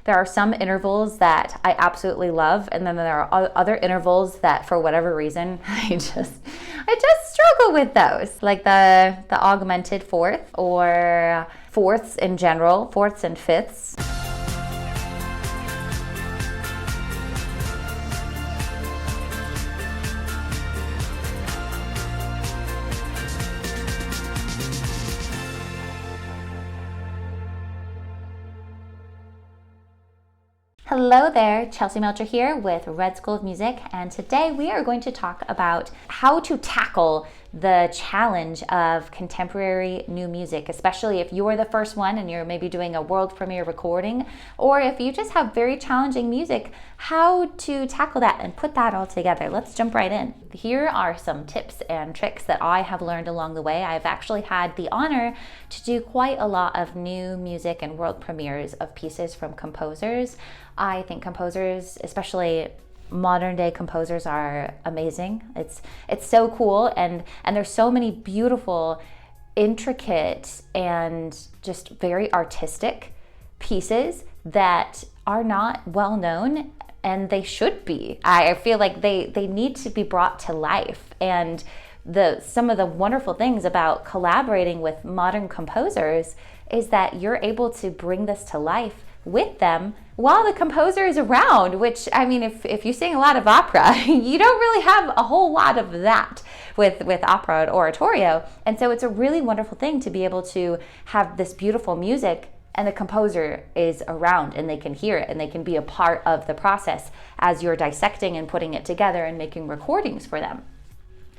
There are some intervals that I absolutely love, and then there are other intervals that for whatever reason I just struggle with those, like the augmented fourth or fourths in general, fourths and fifths. Hello there, Chelsea Melcher here with Red School of Music, and today we are going to talk about how to tackle the challenge of contemporary new music, especially if you're the first one and you're maybe doing a world premiere recording, or if you just have very challenging music, how to tackle that and put that all together. Let's jump right in. Here are some tips and tricks that I have learned along the way. I've actually had the honor to do quite a lot of new music and world premieres of pieces from composers. I think composers, especially modern day composers, are amazing. It's so cool, and there's so many beautiful, intricate, and just very artistic pieces that are not well known, and they should be. I feel like they need to be brought to life. And some of the wonderful things about collaborating with modern composers is that you're able to bring this to life with them while the composer is around, which, I mean, if you sing a lot of opera, you don't really have a whole lot of that with opera and oratorio. And so it's a really wonderful thing to be able to have this beautiful music and the composer is around and they can hear it and they can be a part of the process as you're dissecting and putting it together and making recordings for them.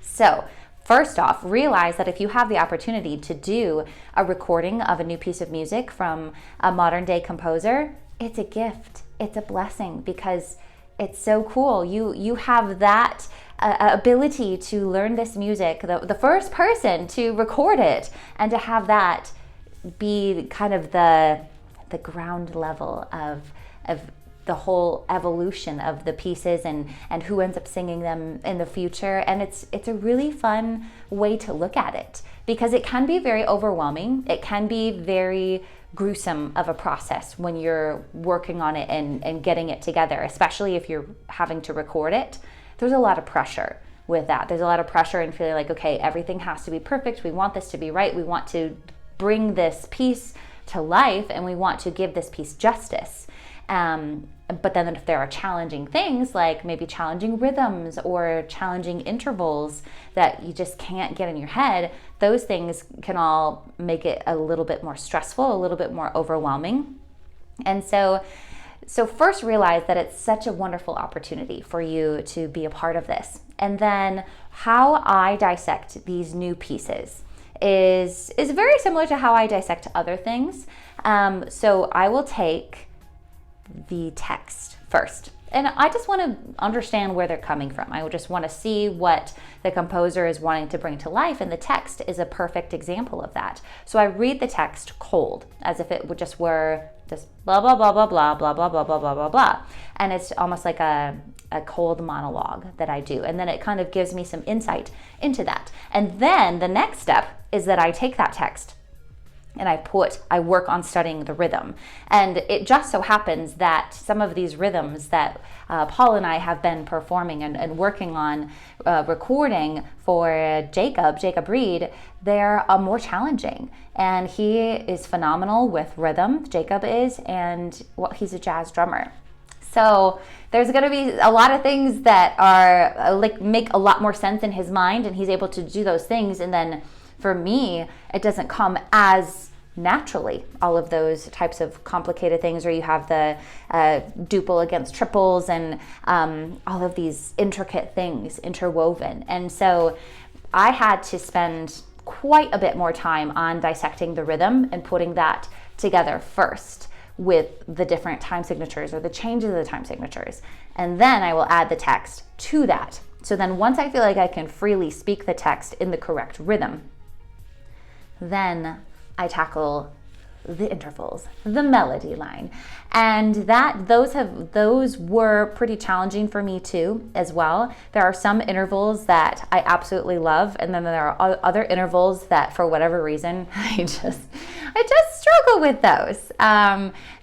So first off, realize that if you have the opportunity to do a recording of a new piece of music from a modern day composer, it's a gift, it's a blessing, because it's so cool. You have that ability to learn this music, the first person to record it, and to have that be kind of the ground level of the whole evolution of the pieces and who ends up singing them in the future. And it's a really fun way to look at it, because it can be very overwhelming. It can be very gruesome of a process when you're working on it and getting it together, especially if you're having to record it. There's a lot of pressure with that. There's a lot of pressure in feeling like, okay, everything has to be perfect. We want this to be right. We want to bring this piece to life and we want to give this piece justice. But then if there are challenging things, like maybe challenging rhythms or challenging intervals that you just can't get in your head, those things can all make it a little bit more stressful, a little bit more overwhelming. And so first realize that it's such a wonderful opportunity for you to be a part of this. And then how I dissect these new pieces is very similar to how I dissect other things. So I will take the text first, and I just want to understand where they're coming from. I just want to see what the composer is wanting to bring to life, and the text is a perfect example of that. So I read the text cold, as if it were just blah blah blah blah blah blah blah blah blah blah blah blah, and it's almost like a cold monologue that I do, and then it kind of gives me some insight into that. And then the next step is that I take that text and I work on studying the rhythm. And it just so happens that some of these rhythms that Paul and I have been performing and working on recording for Jacob Reed, they're more challenging. And he is phenomenal with rhythm, Jacob is, and he's a jazz drummer. So there's going to be a lot of things that are make a lot more sense in his mind, and he's able to do those things. And then for me, it doesn't come as naturally, all of those types of complicated things where you have the duple against triples and all of these intricate things interwoven. And so I had to spend quite a bit more time on dissecting the rhythm and putting that together first with the different time signatures or the changes of the time signatures. And then I will add the text to that. So then once I feel like I can freely speak the text in the correct rhythm, then I tackle the intervals, the melody line. And those were pretty challenging for me too as well. There are some intervals that I absolutely love, and then there are other intervals that for whatever reason I just struggle with those.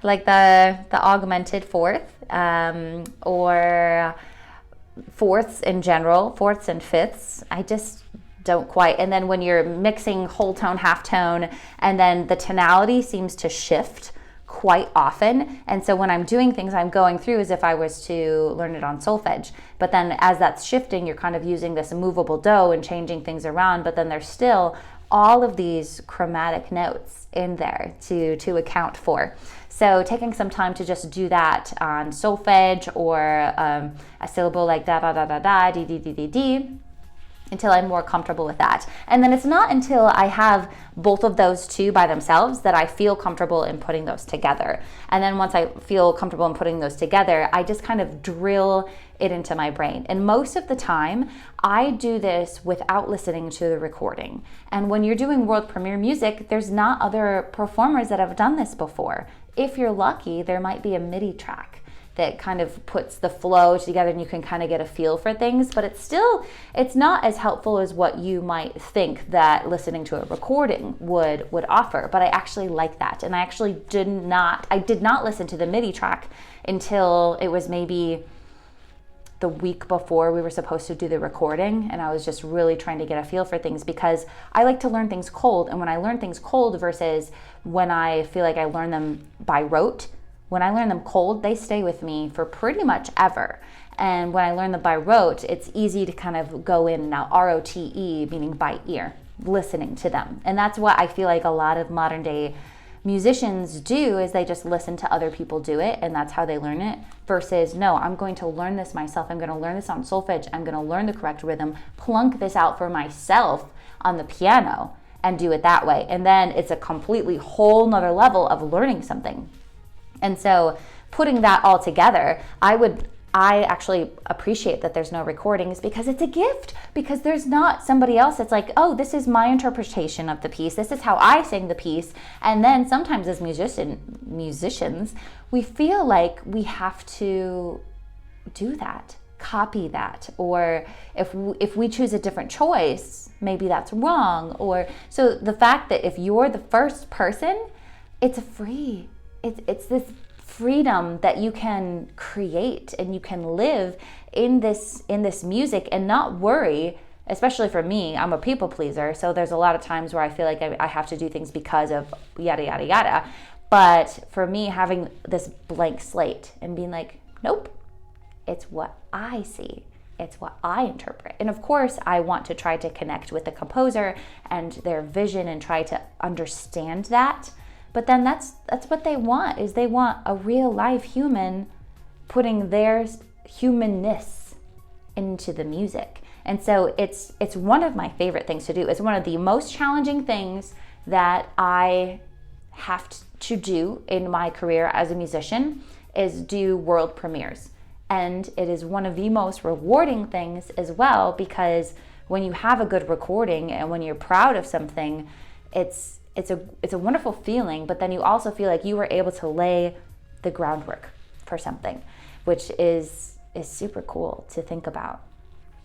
Like the augmented fourth, or fourths in general, fourths and fifths. I just don't quite. And then when you're mixing whole tone, half tone, and then the tonality seems to shift quite often. And so when I'm doing things, I'm going through as if I was to learn it on solfege. But then as that's shifting, you're kind of using this movable dough and changing things around. But then there's still all of these chromatic notes in there to account for. So taking some time to just do that on solfege, or a syllable like da da da da da, d d d d d, until I'm more comfortable with that. And then it's not until I have both of those two by themselves that I feel comfortable in putting those together. And then once I feel comfortable in putting those together, I just kind of drill it into my brain. And most of the time, I do this without listening to the recording. And when you're doing world premiere music, there's not other performers that have done this before. If you're lucky, there might be a MIDI track that kind of puts the flow together and you can kind of get a feel for things, but it's not as helpful as what you might think that listening to a recording would offer. But I actually like that. And I actually did not listen to the MIDI track until it was maybe the week before we were supposed to do the recording, and I was just really trying to get a feel for things, because I like to learn things cold. And when I learn things cold versus when I feel like I learn them by rote, when I learn them cold, they stay with me for pretty much ever. And when I learn them by rote, it's easy to kind of go in and out, R-O-T-E, meaning by ear, listening to them. And that's what I feel like a lot of modern day musicians do, is they just listen to other people do it, and that's how they learn it, versus, no, I'm going to learn this myself. I'm going to learn this on solfege. I'm going to learn the correct rhythm, plunk this out for myself on the piano, and do it that way. And then it's a completely whole nother level of learning something. And so putting that all together, I actually appreciate that there's no recordings, because it's a gift, because there's not somebody else that's like, oh, this is my interpretation of the piece. This is how I sing the piece. And then sometimes as musicians, we feel like we have to do that, copy that. Or if we choose a different choice, maybe that's wrong. Or so the fact that if you're the first person, it's free. It's this freedom that you can create and you can live in this music and not worry. Especially for me, I'm a people pleaser, so there's a lot of times where I feel like I have to do things because of yada yada yada. But for me, having this blank slate and being like, nope, it's what I see. It's what I interpret. And of course, I want to try to connect with the composer and their vision and try to understand that. But then that's what they want, is they want a real live human putting their humanness into the music. And so it's one of my favorite things to do. It's one of the most challenging things that I have to do in my career as a musician, is do world premieres. And it is one of the most rewarding things as well, because when you have a good recording and when you're proud of something, it's a wonderful feeling, but then you also feel like you were able to lay the groundwork for something, which is super cool to think about.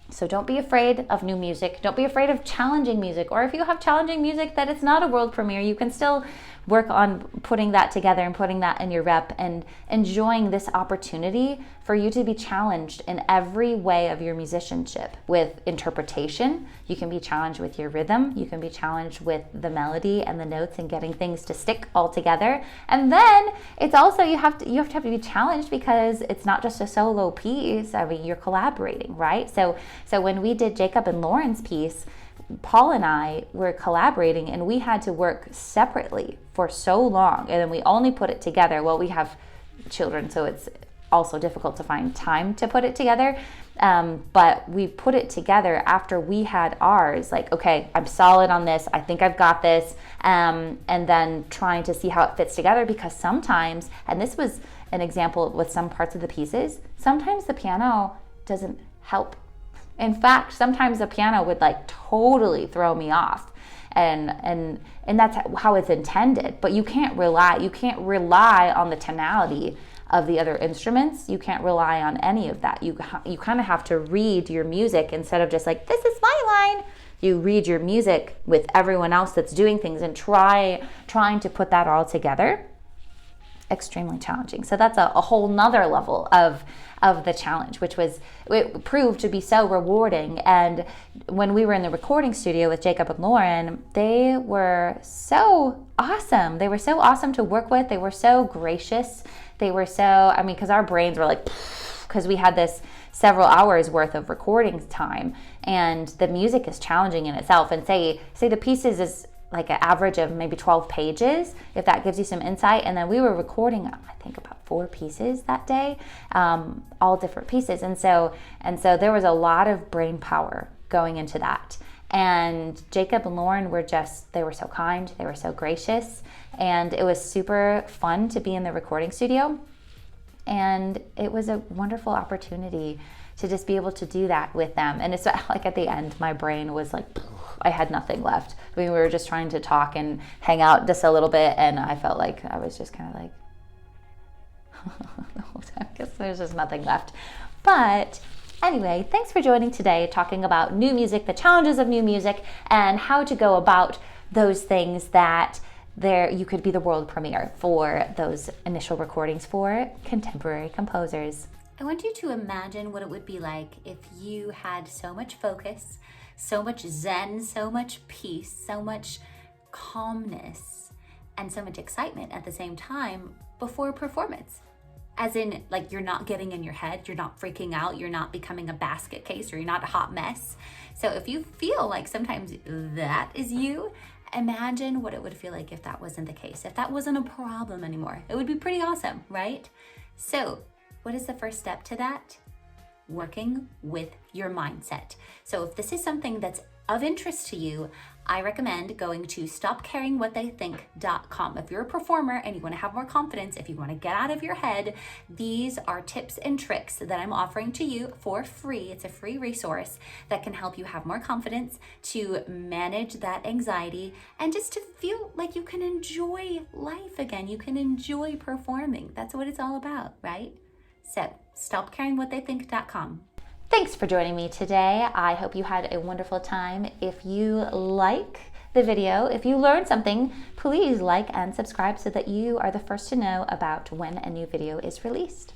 So don't be afraid of new music. Don't be afraid of challenging music. Or if you have challenging music that it's not a world premiere, you can still work on putting that together and putting that in your rep and enjoying this opportunity for you to be challenged in every way of your musicianship. With interpretation, you can be challenged with your rhythm. You can be challenged with the melody and the notes and getting things to stick all together. And then it's also, you have to be challenged because it's not just a solo piece. I mean, you're collaborating, right? So when we did Jacob and Lauren's piece, Paul and I were collaborating, and we had to work separately for so long, and then we only put it together. Well, we have children, so it's also difficult to find time to put it together, but we put it together after we had ours, like, okay, I'm solid on this, I think I've got this, and then trying to see how it fits together, because sometimes, and this was an example with some parts of the pieces, sometimes the piano doesn't help. In fact, sometimes the piano would like totally throw me off. and that's how it's intended. But you can't rely on the tonality of the other instruments. You can't rely on any of that. You kind of have to read your music instead of just like, this is my line. You read your music with everyone else that's doing things and trying to put that all together. Extremely challenging. So that's a whole nother level of the challenge, which it proved to be so rewarding. And when we were in the recording studio with Jacob and Lauren, they were so awesome. They were so awesome to work with. They were so gracious. They were so, because our brains were like, because we had this several hours worth of recording time, and the music is challenging in itself. And say the pieces is like an average of maybe 12 pages, if that gives you some insight. And then we were recording, I think, about 4 pieces that day, all different pieces. And so there was a lot of brain power going into that. And Jacob and Lauren they were so kind, they were so gracious, and it was super fun to be in the recording studio. And it was a wonderful opportunity to just be able to do that with them. And it's like at the end, my brain was like, I had nothing left. We were just trying to talk and hang out just a little bit, and I felt like I was just kind of like, I guess there's just nothing left. But anyway, thanks for joining today, talking about new music, the challenges of new music, and how to go about those things that you could be the world premiere for those initial recordings for contemporary composers. I want you to imagine what it would be like if you had so much focus, so much zen, so much peace, so much calmness, and so much excitement at the same time before a performance. As in, like, you're not getting in your head, you're not freaking out, you're not becoming a basket case, or you're not a hot mess. So if you feel like sometimes that is you, imagine what it would feel like if that wasn't the case, if that wasn't a problem anymore. It would be pretty awesome, right? So what is the first step to that? Working with your mindset. So if this is something that's of interest to you, I recommend going to stopcaringwhattheythink.com. If you're a performer and you want to have more confidence, if you want to get out of your head, these are tips and tricks that I'm offering to you for free. It's a free resource that can help you have more confidence, to manage that anxiety, and just to feel like you can enjoy life again. You can enjoy performing. That's what it's all about, right? So stopcaringwhattheythink.com. Thanks for joining me today. I hope you had a wonderful time. If you like the video, if you learned something, please like and subscribe so that you are the first to know about when a new video is released.